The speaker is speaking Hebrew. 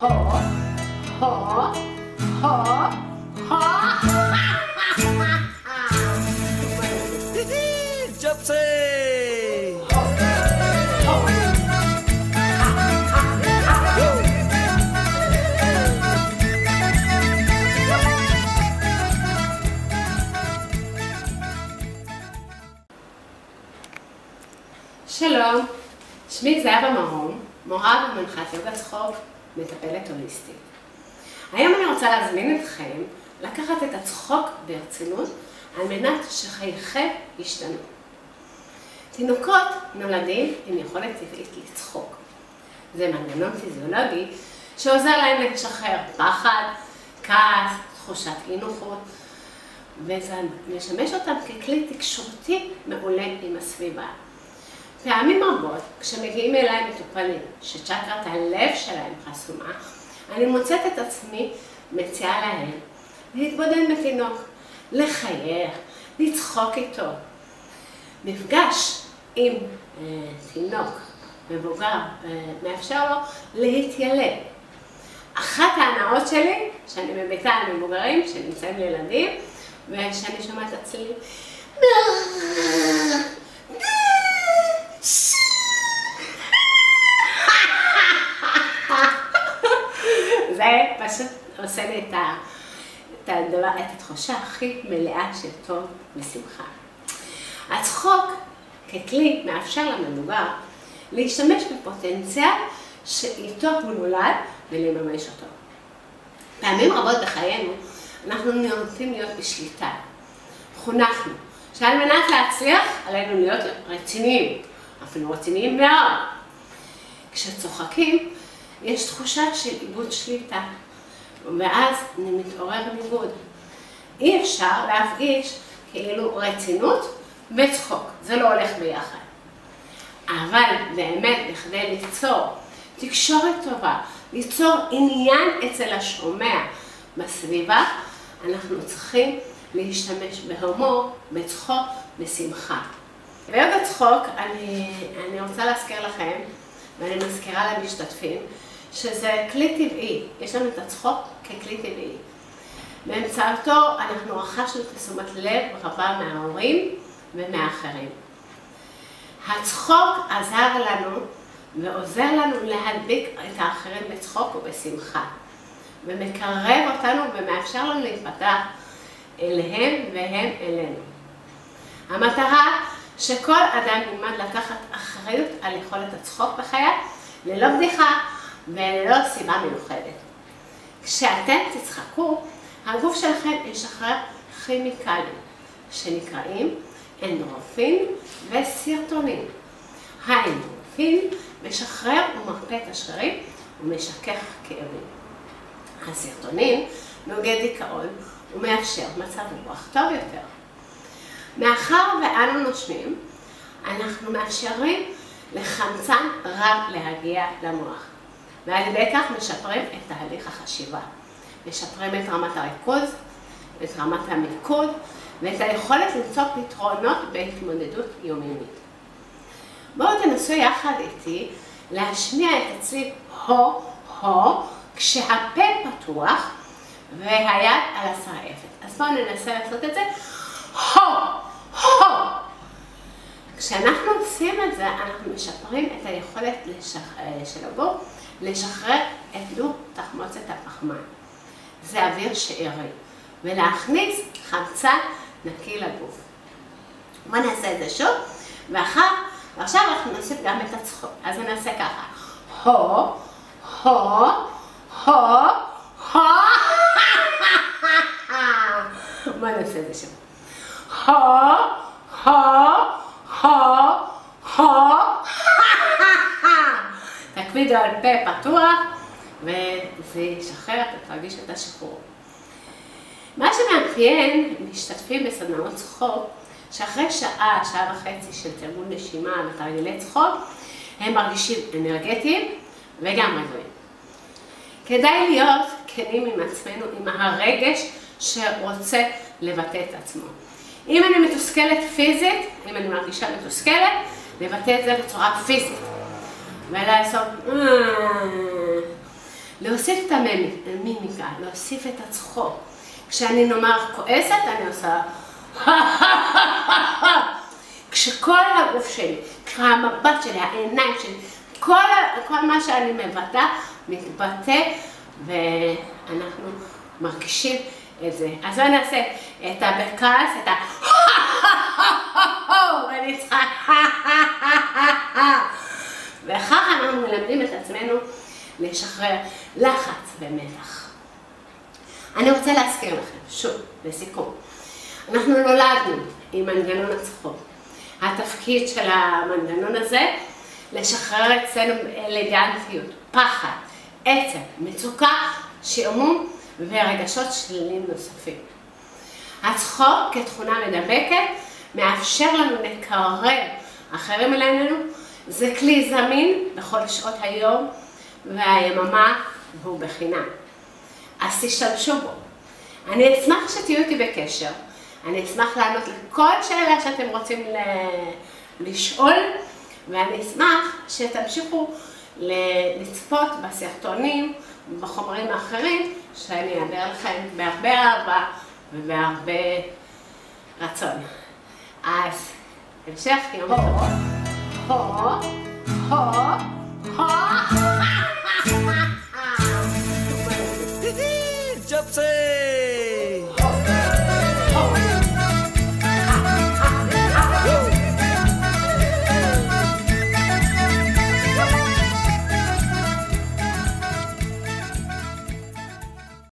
ho, ho, ho, ho. Gypsy! שלום, שמי זהבה מרום, מורה ומנחת יוגה צחוק, מטפלת הוליסטית. היום אני רוצה להזמין אתכם לקחת את הצחוק ברצינות על מנת שחייכם ישתנו. תינוקות נולדים עם יכולת טבעית לצחוק. זה מנגנון פיזיולוגי שעוזר להם לשחרר פחד, כעס, תחושת אי נוחות, וזה משמש אותם ככלי תקשורתי מעולה עם הסביבה. פעמים רבות, כשמגיעים אליי מטופלים שצ'קרת הלב שלהם חסומה, אני מוצאת את עצמי מציעה להם להתבודד בתינוק, לחייך, לצחוק איתו. מפגש עם תינוק מבוגר מאפשר לו להתיילד. אחת ההנאות שלי, שאני מביטה על מבוגרים שנמצאים לילדים, ושאני שומעת אצלי זה פשוט עושה לי את התחושה הכי מלאה של טוב ושמחה. הצחוק ככלי מאפשר למבוגר להשתמש בפוטנציאל שאיתו הוא נולד ולממש אותו. פעמים רבות בחיינו אנחנו נוטים להיות בשליטה. חונכנו שעל מנת להצליח עלינו להיות רציניים, אפילו רציניים מאוד. כשצוחקים יש תחושה של איבוד שליטה, ואז מתעורר ניגוד. אי אפשר להפגיש כאילו רצינות וצחוק, זה לא הולך ביחד. אבל באמת בכדי ליצור תקשורת טובה, ליצור עניין אצל השומע בסביבה, אנחנו צריכים להשתמש בהומור, בצחוק, בשמחה. ביוגה צחוק אני רוצה להזכיר לכם, ואני מזכירה למשתתפים, שזה כלי טבעי, יש לנו את הצחוק ככלי טבעי. באמצעותו אנחנו רכשנו תשומת לב רבה מההורים ומאחרים. הצחוק עזר לנו ועוזר לנו להדביק את האחרים בצחוק ובשמחה, ומקרב אותנו ומאפשר לנו להיפתח אליהם והם אלינו. המטרה שכל אדם ילמד לקחת אחריות על יכולת הצחוק בחייו, ללא בדיחה וללא סיבה מיוחדת. כשאתם תצחקו, הגוף שלכם ישחרר כימיקלים שנקראים אנדורפין וסרטונין. האנדורפין משחרר ומרפא את השרירים ומשכך כאבים. הסרטונין נוגד דיכאון ומאפשר מצב רוח טוב יותר. מאחר ואנו נושמים, אנחנו מאפשרים לחמצן רב להגיע למוח. ועל ידי כך משפרים את תהליך החשיבה. משפרים את רמת הריכוז, את רמת המיקוד, ואת היכולת למצוא פתרונות בהתמודדות יומיומית. בואו תנסו יחד איתי להשמיע את הצליל הו, כשהפה פתוח והיד על השרעפת. אז בואו ננסה לעשות את זה. הו. כשאנחנו עושים את זה, אנחנו משפרים את היכולת של הגוף לשחרר את דו תחמוצת הפחמן. זה אוויר שארי, ולהכניס חמצן נקי לגוף. בואו נעשה את זה שוב, ועכשיו אנחנו נוסיף גם את הצחוק. אז נעשה ככה. הו. בואו נעשה את זה שוב. תקפידו על פה פתוח וזה ישחרר, תרגיש את השחרור. מה שמאפיין משתתפים בסדנאות צחוק, שאחרי שעה וחצי של תרגול נשימה ותרגילי צחוק, הם מרגישים אנרגטיים וגם רגועים. כדאי להיות כנים עם עצמנו, עם הרגש שרוצה לבטא את עצמו. אם אני מתוסכלת פיזית, אם אני מרגישה מתוסכלת, לבטא את זה בצורה פיזית. ולעשות להוסיף את המימיקה, להוסיף את הצחוק. כשאני נאמר כועסת, אני עושה כשכל הגוף שלי, כשהמבט שלי, העיניים שלי, כל מה שאני מבטא, מתבטא, ואנחנו מרגישים את זה. אז בואו נעשה את בכעס, את ואני צריכה וכך אנחנו מלמדים את עצמנו לשחרר לחץ ומתח. אני רוצה להזכיר לכם, שוב, לסיכום. אנחנו נולדנו עם מנגנון הצחוק. התפקיד של המנגנון הזה, לשחרר אצלנו אלגנטיות, פחד, עצב, מצוקה, שעמום ורגשות שליליים נוספים. הצחוק כתכונה מדבקת מאפשר לנו לקרב אחרים אלינו. זה כלי זמין בכל שעות היום והיממה והוא בחינם. אז תשתמשו בו. אני אשמח שתהיו איתי בקשר. אני אשמח לענות לכל שאלה שאתם רוצים לשאול, ואני אשמח שתמשיכו לצפות בסרטונים ובחומרים האחרים שאני אעביר לכם בהרבה אהבה ובהרבה רצון. אז המשך יום טוב. जब से